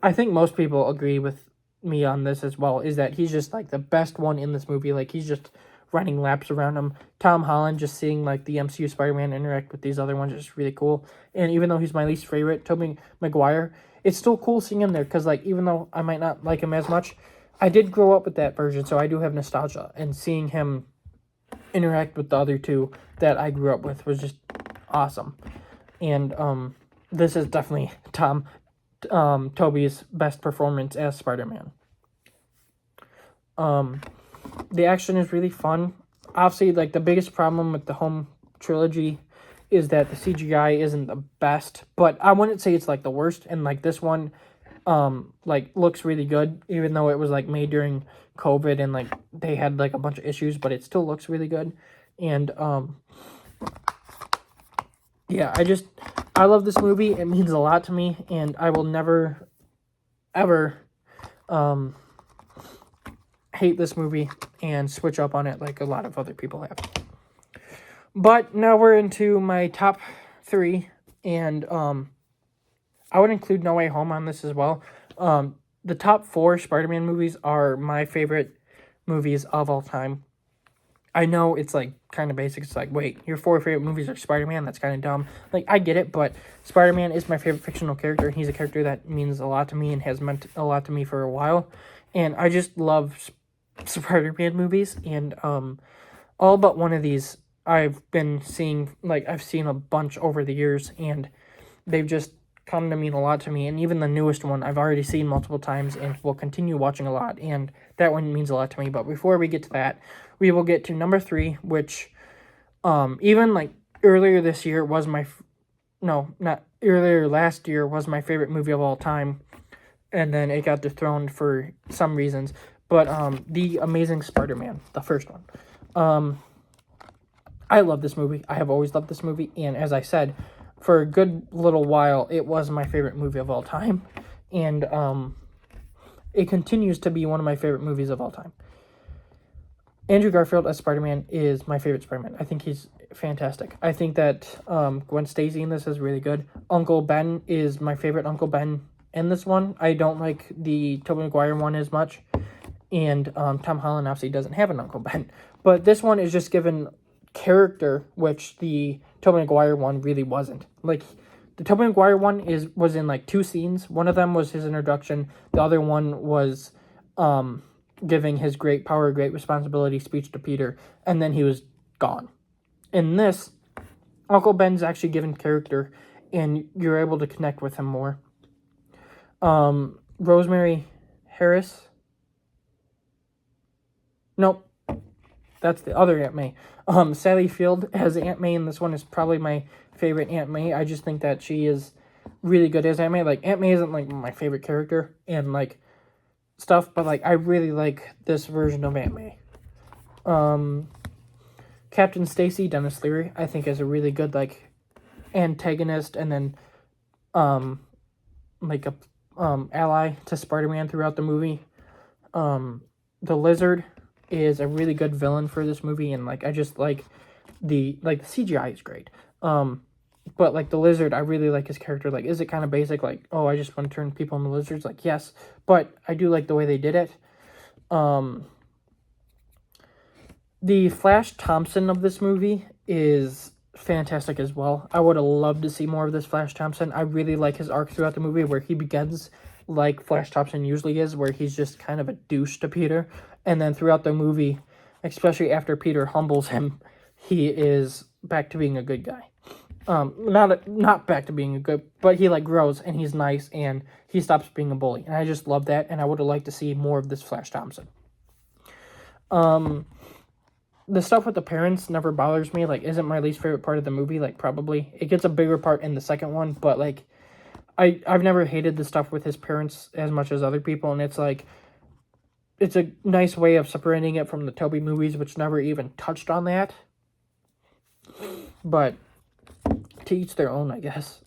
Speaker 1: I think most people agree with me on this as well, is that he's just like the best one in this movie. Like, he's just running laps around him. Tom Holland, just seeing like the MCU Spider-Man interact with these other ones is really cool. And even though he's my least favorite, Tobey Maguire, it's still cool seeing him there, because like, even though I might not like him as much, I did grow up with that version, so I do have nostalgia, and seeing him interact with the other two that I grew up with was just awesome. And this is definitely Tobey's best performance as Spider-Man. The action is really fun. Obviously, like, the biggest problem with the home trilogy is that the CGI isn't the best, but I wouldn't say it's like the worst. And like, this one like, looks really good, even though it was like made during COVID and like they had like a bunch of issues, but it still looks really good. And yeah, I love this movie. It means a lot to me, and I will never ever hate this movie and switch up on it like a lot of other people have. But now we're into my top 3, and I would include No Way Home on this as well. The top 4 Spider-Man movies are my favorite movies of all time. I know it's like kind of basic. It's like, wait, your 4 favorite movies are Spider-Man? That's kind of dumb. Like, I get it, but Spider-Man is my favorite fictional character, and he's a character that means a lot to me and has meant a lot to me for a while. And I just love Spider-Man movies, and all but one of these I've been seeing, like, I've seen a bunch over the years, and they've just come to mean a lot to me. And even the newest one I've already seen multiple times and will continue watching a lot, and that one means a lot to me. But before we get to that, we will get to number 3, which even like earlier this year was last year was my favorite movie of all time, and then it got dethroned for some reasons. But The Amazing Spider-Man, the first one. I love this movie. I have always loved this movie, and as I said, for a good little while, it was my favorite movie of all time, and it continues to be one of my favorite movies of all time. Andrew Garfield as Spider-Man is my favorite Spider-Man. I think he's fantastic. I think that Gwen Stacy in this is really good. Uncle Ben is my favorite Uncle Ben in this one. I don't like the Tobey Maguire one as much, and Tom Holland obviously doesn't have an Uncle Ben. But this one is just given character, which the Tobey Maguire one really wasn't. Like, the Tobey Maguire one was in like 2 scenes. One of them was his introduction. The other one was giving his great power, great responsibility speech to Peter, and then he was gone. In this, Uncle Ben's actually given character, and you're able to connect with him more. Rosemary Harris. Nope. That's the other Aunt May. Sally Field as Aunt May in this one is probably my favorite Aunt May. I just think that she is really good as Aunt May. Like, Aunt May isn't like my favorite character and like stuff, but like I really like this version of Aunt May. Captain Stacy, Dennis Leary, I think is a really good like antagonist, and then like a ally to Spider-Man throughout the movie. The Lizard is a really good villain for this movie, and like I just like the CGI is great. But like the Lizard, I really like his character. Like, is it kind of basic? Like, oh, I just want to turn people into lizards? Like, yes, but I do like the way they did it. The Flash Thompson of this movie is fantastic as well. I would have loved to see more of this Flash Thompson. I really like his arc throughout the movie, where he begins like Flash Thompson usually is, where he's just kind of a douche to Peter, and then throughout the movie, especially after Peter humbles him, he is back to being a good guy. Not back to being a good, but he like grows and he's nice and he stops being a bully, and I just love that, and I would have liked to see more of this Flash Thompson. The stuff with the parents never bothers me. Like, isn't my least favorite part of the movie. Like, probably it gets a bigger part in the second one, but like I've never hated the stuff with his parents as much as other people, and it's like it's a nice way of separating it from the Tobey movies, which never even touched on that. But to each their own, I guess.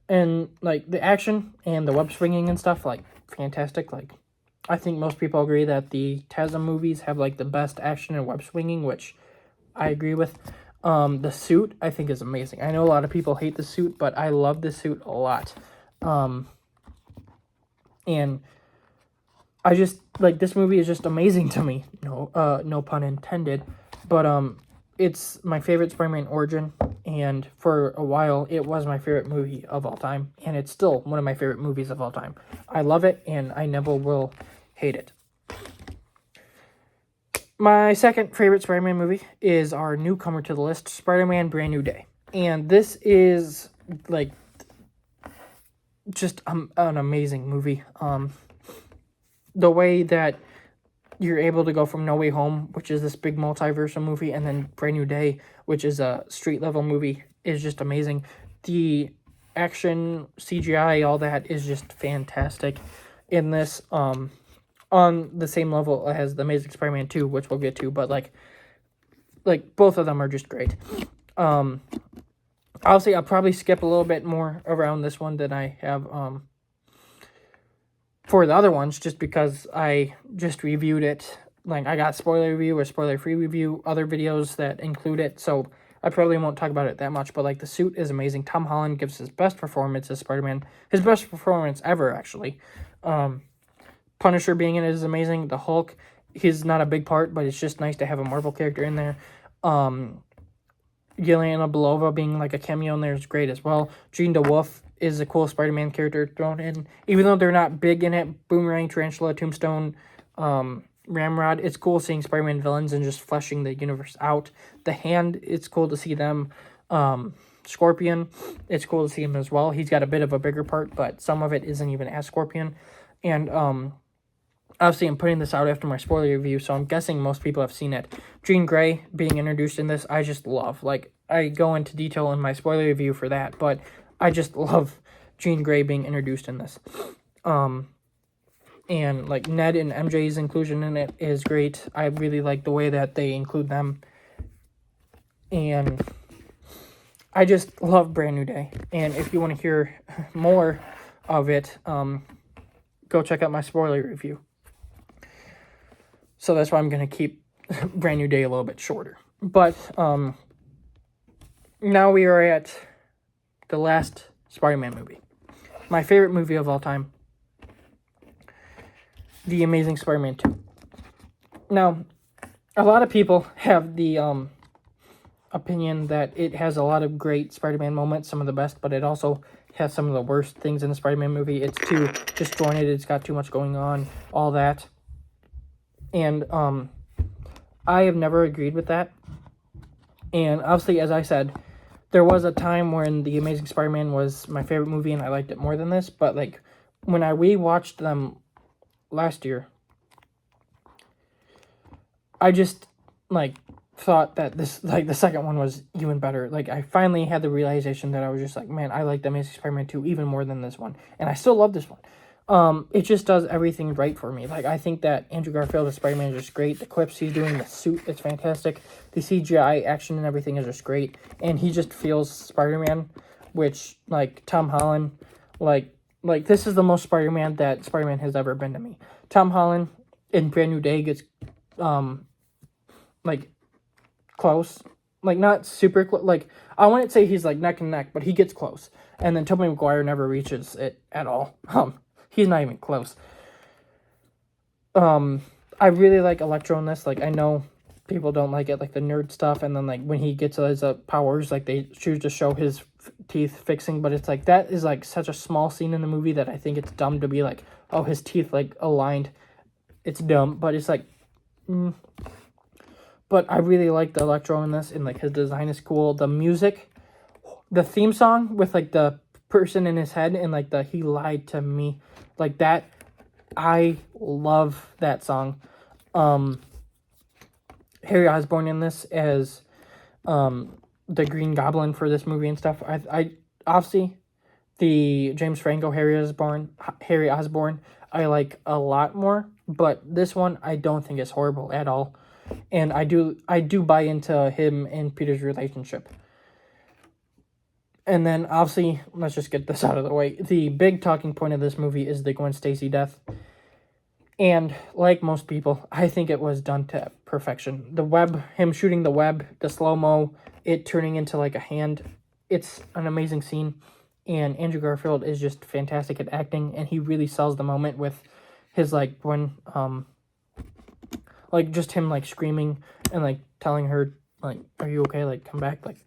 Speaker 1: and like the action and the web swinging and stuff, like fantastic. Like I think most people agree that the TASM movies have like the best action and web swinging, which I agree with. The suit I think is amazing. I know a lot of people hate the suit, but I love the suit a lot. And I just like this movie is just amazing to me. No pun intended. But it's my favorite Spider-Man origin, and for a while it was my favorite movie of all time, and it's still one of my favorite movies of all time. I love it, and I never will hate it. My second favorite Spider-Man movie is our newcomer to the list, Spider-Man Brand New Day. And this is, like, just an amazing movie. The way that you're able to go from No Way Home, which is this big multiversal movie, and then Brand New Day, which is a street-level movie, is just amazing. The action, CGI, all that is just fantastic in this, on the same level as The Amazing Spider-Man 2, which we'll get to, but, like both of them are just great. Obviously, I'll probably skip a little bit more around this one than I have, for the other ones, just because I just reviewed it. Like, I got spoiler review or spoiler-free review, other videos that include it, so I probably won't talk about it that much, but, like, the suit is amazing. Tom Holland gives his best performance as Spider-Man, his best performance ever, actually. Punisher being in it is amazing. The Hulk, he's not a big part, but it's just nice to have a Marvel character in there. Yelena Belova being like a cameo in there is great as well. Jean DeWolf is a cool Spider-Man character thrown in. Even though they're not big in it, Boomerang, Tarantula, Tombstone, Ramrod, it's cool seeing Spider-Man villains and just fleshing the universe out. The Hand, it's cool to see them. Scorpion, it's cool to see him as well. He's got a bit of a bigger part, but some of it isn't even as Scorpion. And, obviously, I'm putting this out after my spoiler review, so I'm guessing most people have seen it. Jean Grey being introduced in this, I just love. Like, I go into detail in my spoiler review for that, but I just love Jean Grey being introduced in this. And, like, Ned and MJ's inclusion in it is great. I really like the way that they include them. And I just love Brand New Day. And if you want to hear more of it, go check out my spoiler review. So that's why I'm going to keep Brand New Day a little bit shorter. But now we are at the last Spider-Man movie. My favorite movie of all time. The Amazing Spider-Man 2. Now, a lot of people have the opinion that it has a lot of great Spider-Man moments, some of the best, but it also has some of the worst things in the Spider-Man movie. It's too disjointed, it's got too much going on, all that. And I have never agreed with that. And obviously, as I said, there was a time when The Amazing Spider-Man was my favorite movie and I liked it more than this. But, like, when I rewatched them last year, I just, like, thought that this, like, the second one was even better. Like, I finally had the realization that I was just like, man, I like The Amazing Spider-Man 2 even more than this one. And I still love this one. It just does everything right for me. Like, I think that Andrew Garfield as Spider-Man is just great. The clips he's doing, the suit, it's fantastic. The CGI action and everything is just great. And he just feels Spider-Man, which, like, Tom Holland, like, this is the most Spider-Man that Spider-Man has ever been to me. Tom Holland in Brand New Day gets, like, close. Like, not super close. Like, I wouldn't say he's, like, neck and neck, but he gets close. And then Tobey Maguire never reaches it at all. He's not even close. I really like Electro in this. Like, I know people don't like it, like the nerd stuff, and then, like, when he gets his powers, like, they choose to show his teeth fixing, but it's like, that is, like, such a small scene in the movie that I think it's dumb to be like, oh, his teeth, like, aligned. It's dumb, but it's like, But I really like the Electro in this, and, like, his design is cool. The music, the theme song with, like, the person in his head and, like, the he lied to me, like, that, I love that song. Harry Osborn in this as the Green Goblin for this movie and stuff. I obviously the James Franco Harry Osborn I like a lot more, but this one I don't think is horrible at all. And I do buy into him and Peter's relationship. And then, obviously, let's just get this out of the way. The big talking point of this movie is the Gwen Stacy death. And, like most people, I think it was done to perfection. The web, him shooting the web, the slow-mo, it turning into, like, a hand. It's an amazing scene. And Andrew Garfield is just fantastic at acting. And he really sells the moment with his, like, Gwen, like, just him, like, screaming and, like, telling her, like, are you okay? Like, come back. Like,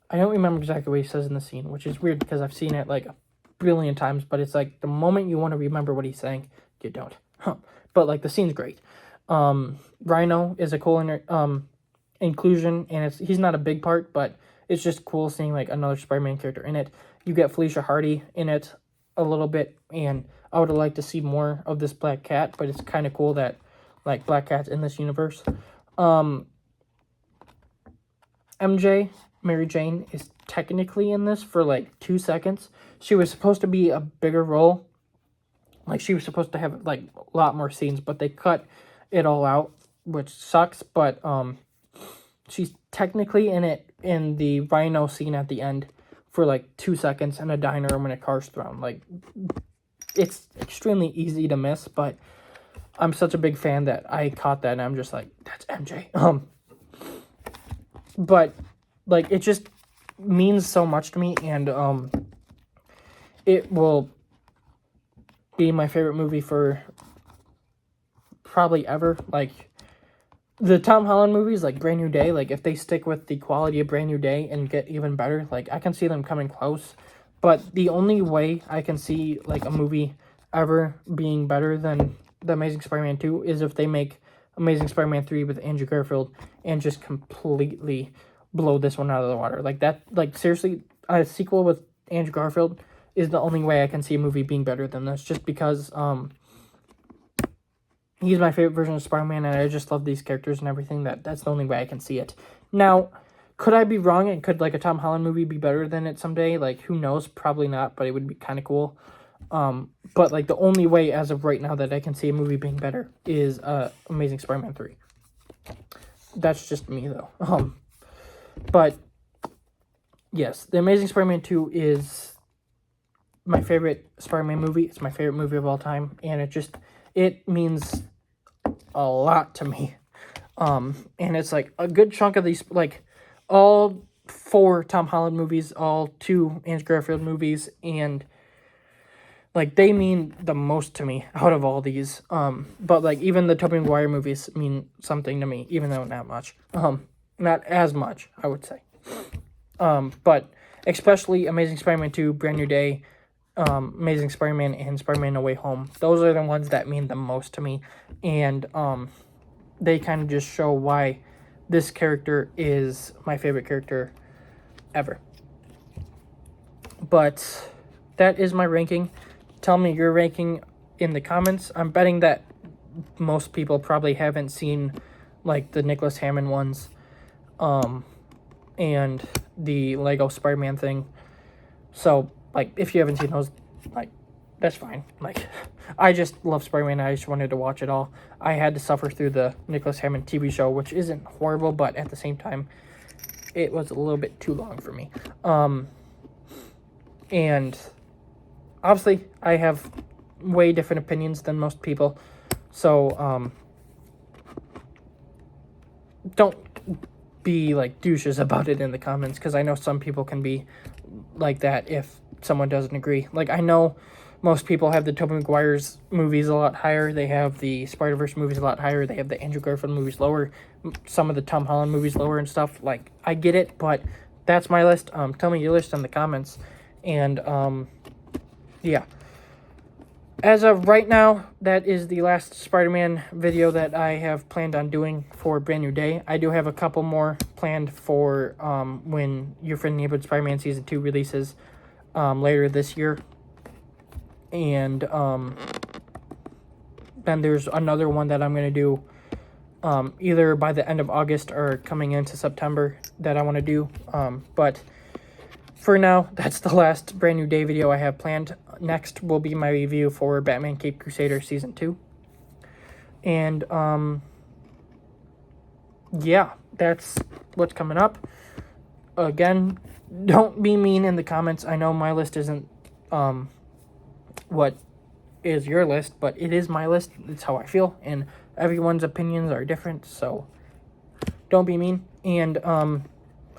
Speaker 1: I don't remember exactly what he says in the scene, which is weird because I've seen it like a billion times, but it's like the moment you want to remember what he's saying, you don't. But like the scene's great. Rhino is a cool inclusion, and he's not a big part, but it's just cool seeing like another Spider-Man character in it. You get Felicia Hardy in it a little bit, and I would have liked to see more of this Black Cat, but it's kind of cool that like Black Cat's in this universe. MJ, Mary Jane, is technically in this for like 2 seconds. She was supposed to be a bigger role. Like, she was supposed to have like a lot more scenes, but they cut it all out, which sucks. But she's technically in it in the Rhino scene at the end for like 2 seconds in a diner when a car's thrown. Like, it's extremely easy to miss, but I'm such a big fan that I caught that and I'm just like, that's MJ. But like, it just means so much to me, and it will be my favorite movie for probably ever. Like, the Tom Holland movies, like Brand New Day, like if they stick with the quality of Brand New Day and get even better, like I can see them coming close. But the only way I can see like a movie ever being better than The Amazing Spider-Man 2 is if they make Amazing Spider-Man 3 with Andrew Garfield and just completely blow this one out of the water. Like that, like seriously, a sequel with Andrew Garfield is the only way I can see a movie being better than this, just because he's my favorite version of Spider-Man, and I just love these characters and everything. That's the only way I can see it. Now, could I be wrong, and could like a Tom Holland movie be better than it someday? Like, who knows? Probably not, but it would be kind of cool. But like the only way as of right now that I can see a movie being better is Amazing Spider-Man 3. That's just me though. But yes, The Amazing Spider-Man 2 is my favorite Spider-Man movie. It's my favorite movie of all time, and it means a lot to me. And it's like a good chunk of these, like all 4 Tom Holland movies, all 2 Andrew Garfield movies, and like they mean the most to me out of all these. But like even the Tobey Maguire movies mean something to me, even though not much. Not as much, I would say. But especially Amazing Spider-Man 2, Brand New Day, Amazing Spider-Man, and Spider-Man No Way Home. Those are the ones that mean the most to me. And they kind of just show why this character is my favorite character ever. But that is my ranking. Tell me your ranking in the comments. I'm betting that most people probably haven't seen like the Nicholas Hammond ones. And the Lego Spider-Man thing. So, like, if you haven't seen those, like, that's fine. Like, I just love Spider-Man. I just wanted to watch it all. I had to suffer through the Nicholas Hammond TV show, which isn't horrible, but at the same time, it was a little bit too long for me. And obviously, I have way different opinions than most people. So, don't be like douches about it in the comments, because I know some people can be like that if someone doesn't agree. Like, I know most people have the Tobey Maguire's movies a lot higher. They have the Spider-Verse movies a lot higher. They have the Andrew Garfield movies lower. Some of the Tom Holland movies lower and stuff. Like, I get it, but that's my list. Tell me your list in the comments. And, yeah. As of right now, that is the last Spider-Man video that I have planned on doing for Brand New Day. I do have a couple more planned for when Your Friendly Neighborhood Spider-Man Season 2 releases later this year. And then there's another one that I'm going to do either by the end of August or coming into September that I want to do. But for now, that's the last Brand New Day video I have planned. Next will be my review for Batman Caped Crusader Season 2. And, yeah, that's what's coming up. again, don't be mean in the comments. I know my list isn't what is your list, but it is my list. It's how I feel, and everyone's opinions are different, so don't be mean. And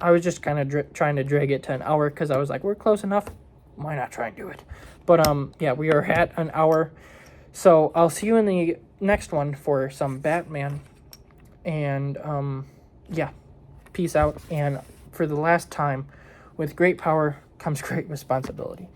Speaker 1: I was just kind of trying to drag it to an hour because I was like, we're close enough. Why not try and do it? But yeah, we are at an hour. So I'll see you in the next one for some Batman. And yeah, peace out. And for the last time, with great power comes great responsibility.